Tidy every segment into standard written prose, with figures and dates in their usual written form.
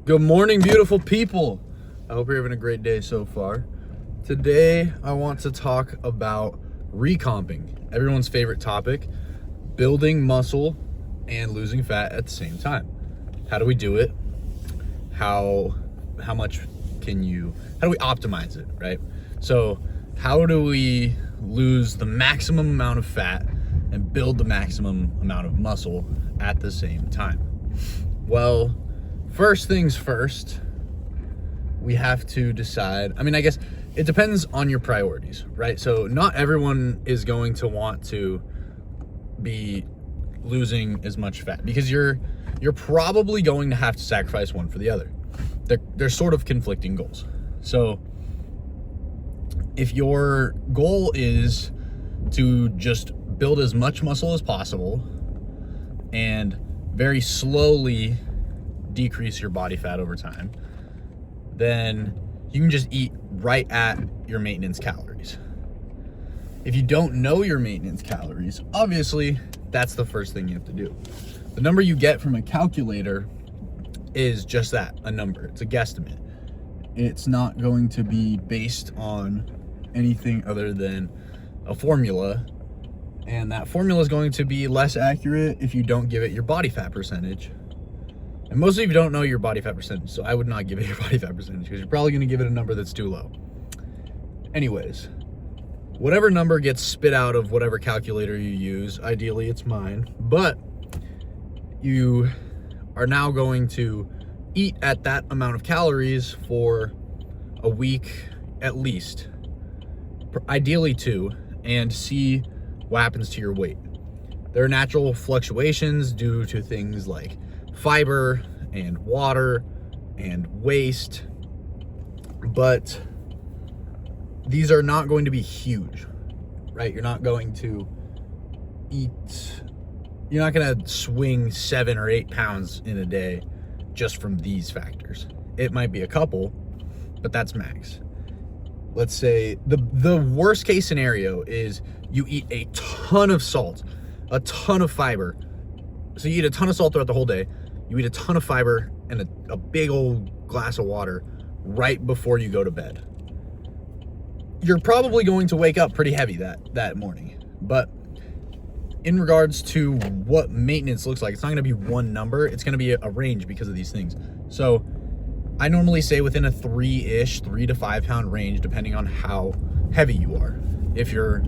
Good morning, beautiful people. I hope you're having a great day so far. Today, I want to talk about recomping, everyone's favorite topic, building muscle and losing fat at the same time. How do we do it? How much how do we optimize it, right? So, how do we lose the maximum amount of fat and build the maximum amount of muscle at the same time? Well, first things first, we have to decide. I guess it depends on your priorities, right? So not everyone is going to want to be losing as much fat because you're probably going to have to sacrifice one for the other. They're sort of conflicting goals. So if your goal is to just build as much muscle as possible and very slowly decrease your body fat over time, then you can just eat right at your maintenance calories. If you don't know your maintenance calories, obviously that's the first thing you have to do. The number you get from a calculator is just that, a number. It's a guesstimate. It's not going to be based on anything other than a formula, and that formula is going to be less accurate if you don't give it your body fat percentage. And most of you don't know your body fat percentage, so I would not give it your body fat percentage because you're probably going to give it a number that's too low. Anyways, whatever number gets spit out of whatever calculator you use, ideally it's mine, but you are now going to eat at that amount of calories for a week at least, ideally 2, and see what happens to your weight. There are natural fluctuations due to things like fiber and water and waste, but these are not going to be huge, right? You're not going to swing 7 or 8 pounds in a day just from these factors. It might be a couple, but that's max. Let's say the worst case scenario is you eat a ton of salt, a ton of fiber. So you eat a ton of salt throughout the whole day. You eat a ton of fiber and a big old glass of water right before you go to bed. You're probably going to wake up pretty heavy that morning. But in regards to what maintenance looks like, it's not going to be one number. It's going to be a range because of these things. So I normally say within a 3 to 5 pound range, depending on how heavy you are. If you're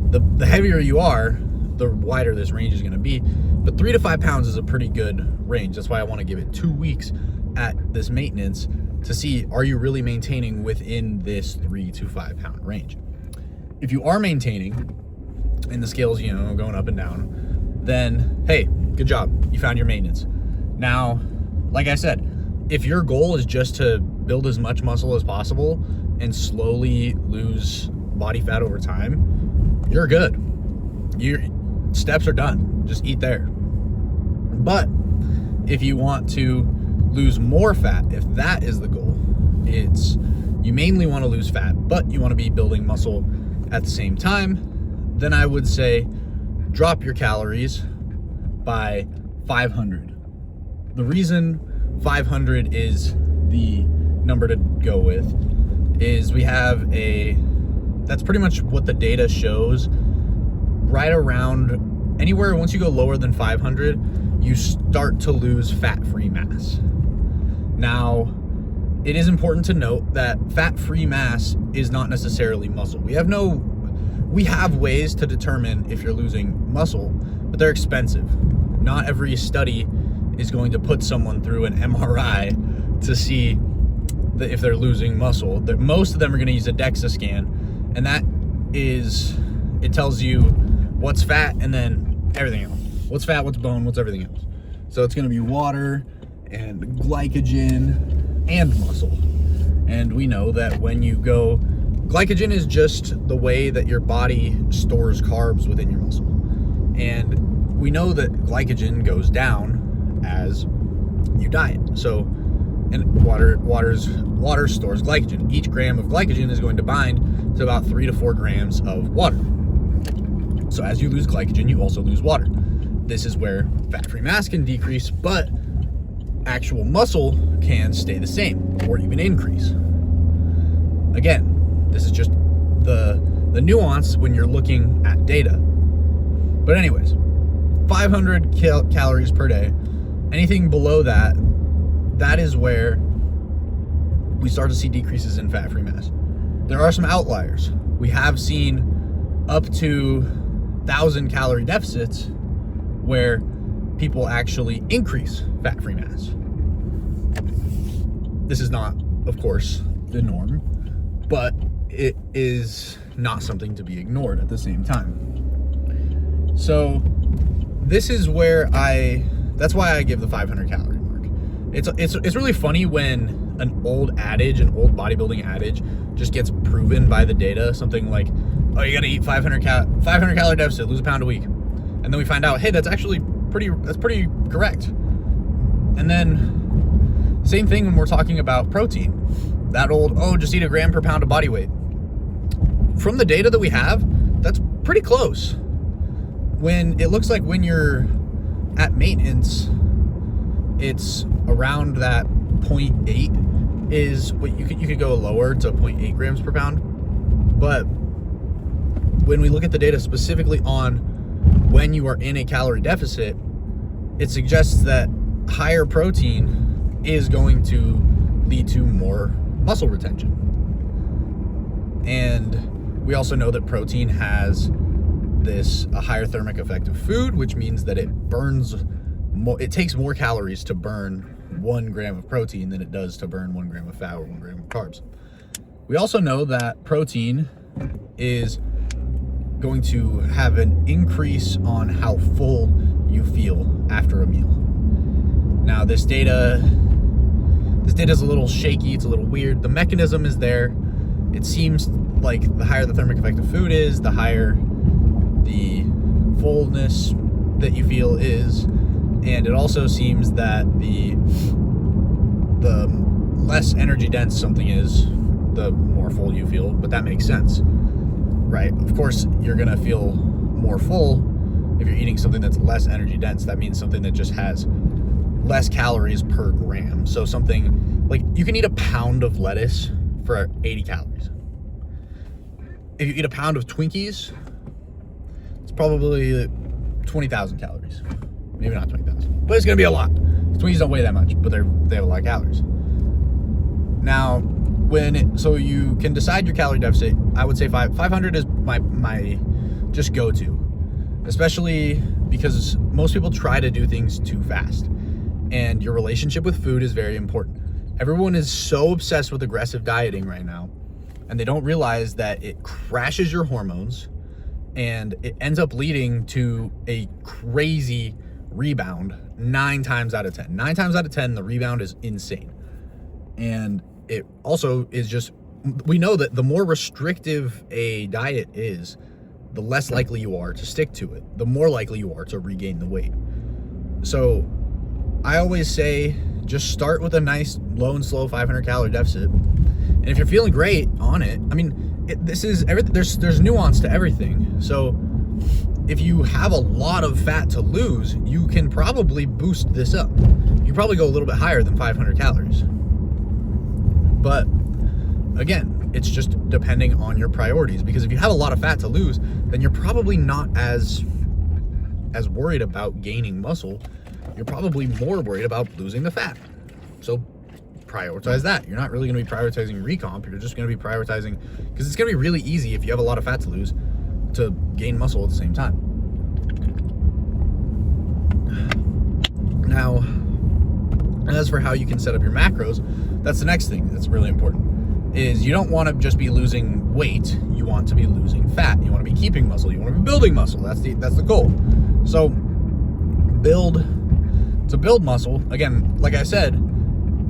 the heavier you are, the wider this range is going to be. But 3 to 5 pounds is a pretty good range. That's why I want to give it 2 weeks at this maintenance to see, are you really maintaining within this 3 to 5 pound range? If you are maintaining and the scale's, going up and down, then hey, good job. You found your maintenance. Now, like I said, if your goal is just to build as much muscle as possible and slowly lose body fat over time, you're good. Your steps are done. Just eat there. But if you want to lose more fat, if that is the goal, you mainly want to lose fat, but you want to be building muscle at the same time, then I would say drop your calories by 500. The reason 500 is the number to go with is that's pretty much what the data shows. Right around anywhere, once you go lower than 500, you start to lose fat-free mass. Now, it is important to note that fat-free mass is not necessarily muscle. We have ways to determine if you're losing muscle, but they're expensive. Not every study is going to put someone through an MRI to see if they're losing muscle. Most of them are going to use a DEXA scan, and it tells you what's fat and then everything else. What's fat, what's bone, what's everything else. So it's going to be water and glycogen and muscle. And we know that glycogen is just the way that your body stores carbs within your muscle. And we know that glycogen goes down as you diet. So, and water stores glycogen. Each gram of glycogen is going to bind to about 3 to 4 grams of water. So as you lose glycogen, you also lose water. This is where fat-free mass can decrease, but actual muscle can stay the same or even increase. Again, this is just the nuance when you're looking at data. But anyways, 500 calories per day. Anything below that, that is where we start to see decreases in fat-free mass. There are some outliers. We have seen up to 1,000 calorie deficits where people actually increase fat-free mass. This is not, of course, the norm, but it is not something to be ignored at the same time. So this is where that's why I give the 500 calorie mark. It's really funny when an old bodybuilding adage just gets proven by the data. Something like, oh, you gotta eat 500 calorie deficit, lose a pound a week. And then we find out, hey, that's actually pretty correct. And then same thing when we're talking about protein. That old, just eat a gram per pound of body weight. From the data that we have, that's pretty close. When it looks like when you're at maintenance, it's around that 0.8 is what you could go lower to 0.8 grams per pound. But when we look at the data specifically on when you are in a calorie deficit, it suggests that higher protein is going to lead to more muscle retention. And we also know that protein has a higher thermic effect of food, which means that it takes more calories to burn 1 gram of protein than it does to burn 1 gram of fat or 1 gram of carbs. We also know that protein is going to have an increase on how full you feel after a meal. Now, this data is a little shaky, it's a little weird. The mechanism is there. It seems like the higher the thermic effect of food is, the higher the fullness that you feel is. And it also seems that the less energy dense something is, the more full you feel, but that makes sense, right? Of course, you're gonna feel more full if you're eating something that's less energy dense. That means something that just has less calories per gram. So something like, you can eat a pound of lettuce for 80 calories. If you eat a pound of Twinkies, it's probably 20,000 calories. Maybe not 20,000, but it's gonna be a lot. Twinkies don't weigh that much, but they have a lot of calories. Now, so you can decide your calorie deficit. I would say 500 is my just go-to, especially because most people try to do things too fast, and your relationship with food is very important. Everyone is so obsessed with aggressive dieting right now, and they don't realize that it crashes your hormones, and it ends up leading to a crazy rebound 9 times out of 10. 9 times out of 10, the rebound is insane. And it also is just, we know that the more restrictive a diet is, the less likely you are to stick to it, the more likely you are to regain the weight. So I always say, just start with a nice low and slow 500 calorie deficit. And if you're feeling great on it, I mean, there's nuance to everything. So if you have a lot of fat to lose, you can probably boost this up. You probably go a little bit higher than 500 calories. But again, it's just depending on your priorities, because if you have a lot of fat to lose, then you're probably not as worried about gaining muscle. You're probably more worried about losing the fat. So prioritize that. You're not really going to be prioritizing recomp. You're just going to be prioritizing, because it's going to be really easy if you have a lot of fat to lose to gain muscle at the same time. Now, as for how you can set up your macros, that's the next thing that's really important, is you don't want to just be losing weight. You want to be losing fat. You want to be keeping muscle. You want to be building muscle. That's the goal. So to build muscle, again, like I said,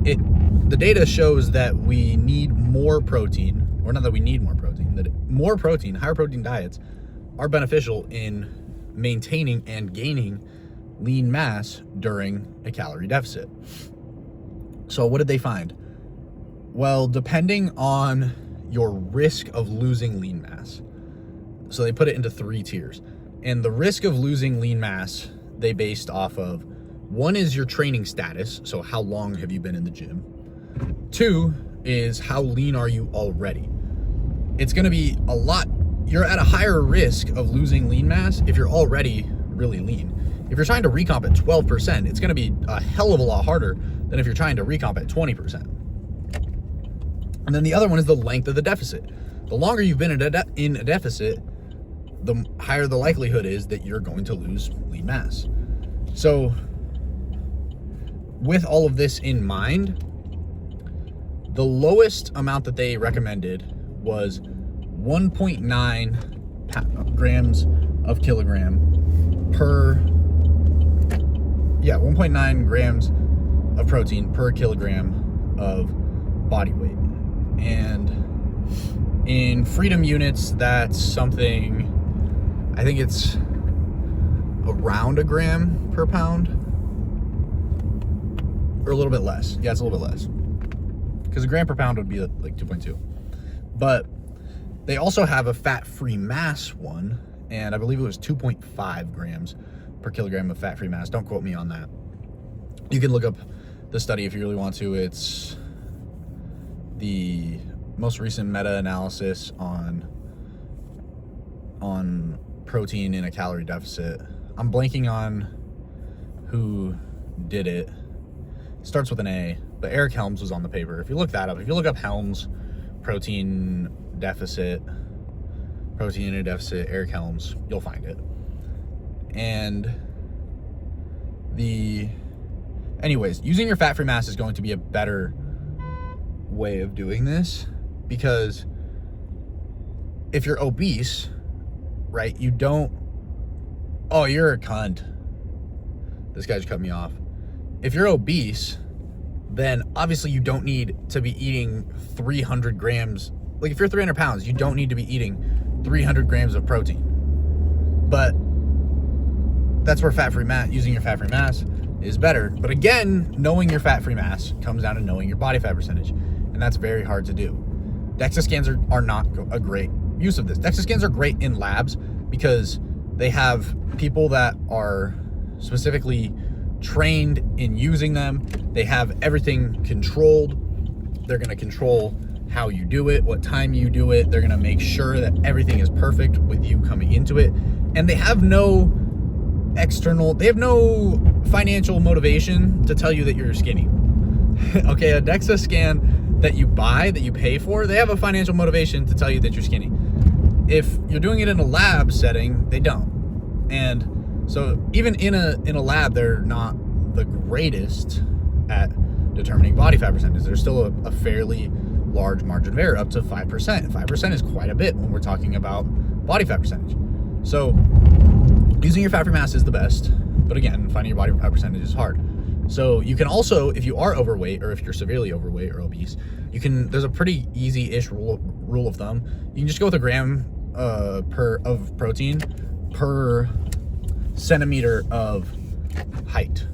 the data shows that we need more protein, or not that we need more protein, that more protein, higher protein diets are beneficial in maintaining and gaining lean mass during a calorie deficit. So what did they find? Well, depending on your risk of losing lean mass, so they put it into 3 tiers. And the risk of losing lean mass, they based off of One is your training status, so how long have you been in the gym? 2 is how lean are you already? It's going to be you're at a higher risk of losing lean mass if you're already really lean. If you're trying to recomp at 12%, it's going to be a hell of a lot harder than if you're trying to recomp at 20%. And then the other one is the length of the deficit. The longer you've been in a deficit, the higher the likelihood is that you're going to lose lean mass. So with all of this in mind, the lowest amount that they recommended was 1.9 grams of kilogram per, 1.9 grams of protein per kilogram of body weight. And in freedom units, that's something, I think it's around a gram per pound, or a little bit less. Yeah, it's a little bit less, because a gram per pound would be like 2.2. But they also have a fat-free mass one, and I believe it was 2.5 grams per kilogram of fat-free mass. Don't quote me on that. You can look up the study if you really want to. It's the most recent meta-analysis on protein in a calorie deficit. I'm blanking on who did it. It starts with an A, but Eric Helms was on the paper. If you look that up, if you look up Helms protein in a deficit, Eric Helms, you'll find it. And anyways, using your fat-free mass is going to be a better way of doing this, because if you're obese, right, you're a cunt. This guy just cut me off. If you're obese, then obviously you don't need to be eating 300 grams. Like if you're 300 pounds, you don't need to be eating 300 grams of protein. But that's where using your fat-free mass is better. But again, knowing your fat-free mass comes down to knowing your body fat percentage. And that's very hard to do. DEXA scans are not a great use of this. DEXA scans are great in labs because they have people that are specifically trained in using them. They have everything controlled. They're going to control how you do it, what time you do it. They're going to make sure that everything is perfect with you coming into it. And they have no financial motivation to tell you that you're skinny. Okay, a DEXA scan that you pay for, they have a financial motivation to tell you that you're skinny. If you're doing it in a lab setting, they don't. And so even in a lab, they're not the greatest at determining body fat percentage. There's still a fairly large margin of error, up to 5%. 5% is quite a bit when we're talking about body fat percentage. So using your fat-free mass is the best, but again, finding your body fat percentage is hard. So you can also, if you are overweight or if you're severely overweight or obese, there's a pretty easy-ish rule of thumb. You can just go with a gram of protein per centimeter of height.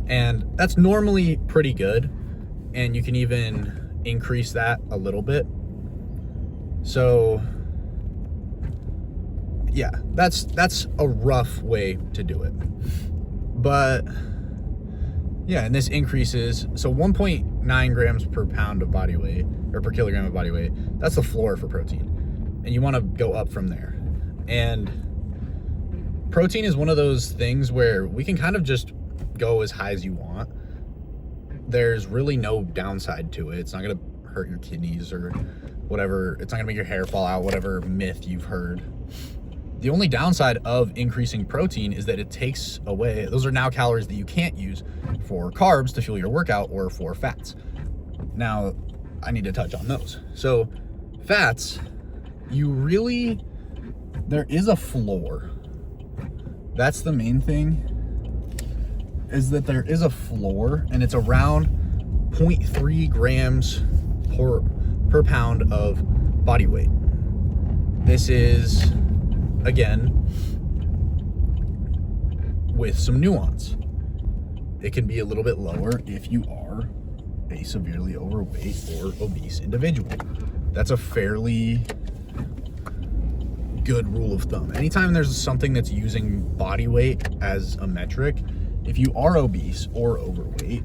And that's normally pretty good. And you can even increase that a little bit. So yeah, that's a rough way to do it. But yeah, and this increases, so 1.9 grams per pound of body weight, or per kilogram of body weight, that's the floor for protein. And you want to go up from there. And protein is one of those things where we can kind of just go as high as you want. There's really no downside to it. It's not going to hurt your kidneys or whatever. It's not going to make your hair fall out, whatever myth you've heard. The only downside of increasing protein is that it takes away, those are now calories that you can't use for carbs to fuel your workout or for fats. Now, I need to touch on those. So fats, there is a floor. That's the main thing, is that there is a floor, and it's around 0.3 grams per pound of body weight. This is, again, with some nuance. It can be a little bit lower if you are a severely overweight or obese individual. That's a fairly good rule of thumb. Anytime there's something that's using body weight as a metric, If you are obese or overweight,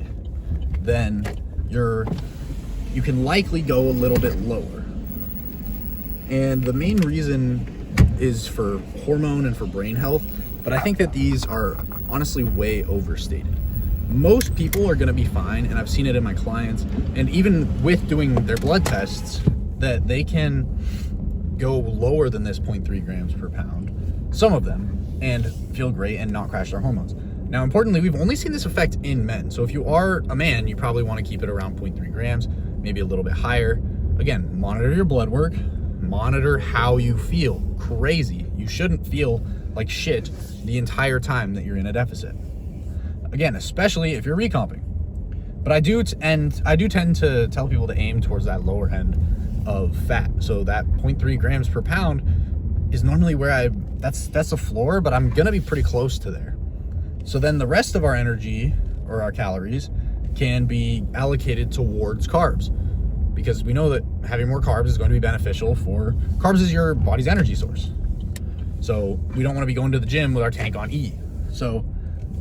then you can likely go a little bit lower. And the main reason is for hormone and for brain health, but I think that these are honestly way overstated. Most people are going to be fine, and I've seen it in my clients, and even with doing their blood tests, that they can go lower than this 0.3 grams per pound, some of them, and feel great and not crash their hormones. Now, importantly, we've only seen this effect in men. So if you are a man, you probably want to keep it around 0.3 grams, maybe a little bit higher. Again, monitor your blood work, monitor how you feel. Crazy. You shouldn't feel like shit the entire time that you're in a deficit. Again, especially if you're recomping. But I do tend to tell people to aim towards that lower end of fat. So that 0.3 grams per pound is normally where that's the floor, but I'm gonna be pretty close to there. So then the rest of our energy or our calories can be allocated towards carbs, because we know that having more carbs is going to be beneficial for carbs is your body's energy source. So we don't want to be going to the gym with our tank on E. So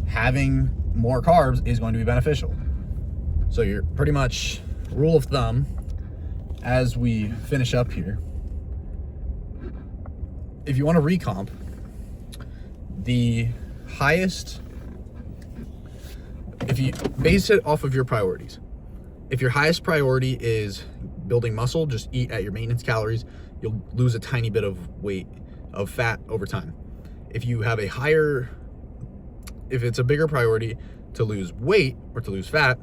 having more carbs is going to be beneficial. So you're pretty much, rule of thumb, as we finish up here, if you want to recomp, the highest, if you base it off of your priorities, if your highest priority is building muscle, just eat at your maintenance calories. You'll lose a tiny bit of weight, of fat over time. If you have if it's a bigger priority to lose weight or to lose fat,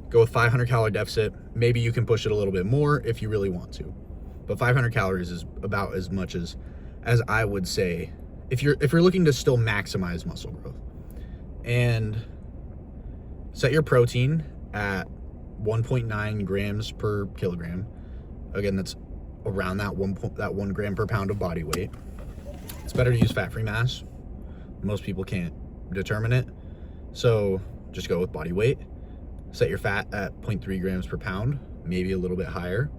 go with 500 calorie deficit. Maybe you can push it a little bit more if you really want to, but 500 calories is about as much as I would say if you're looking to still maximize muscle growth. And set your protein at 1.9 grams per kilogram. Again, that's around that 1 gram per pound of body weight. It's better to use fat-free mass. Most people can't determine it, so just go with body weight. Set your fat at 0.3 grams per pound, maybe a little bit higher,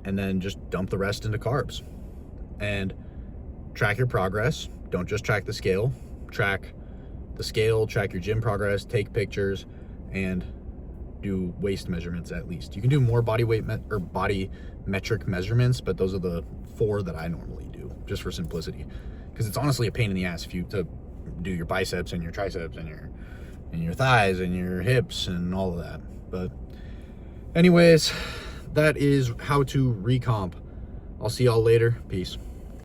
and then just dump the rest into carbs. And track your progress. Don't just track the scale. Track the scale, track your gym progress, take pictures, and do waist measurements at least. You can do more body weight or body metric measurements, but those are the 4 that I normally do, just for simplicity. Because it's honestly a pain in the ass if you to do your biceps and your triceps and your thighs and your hips and all of that. But anyways, that is how to recomp. I'll see y'all later. Peace.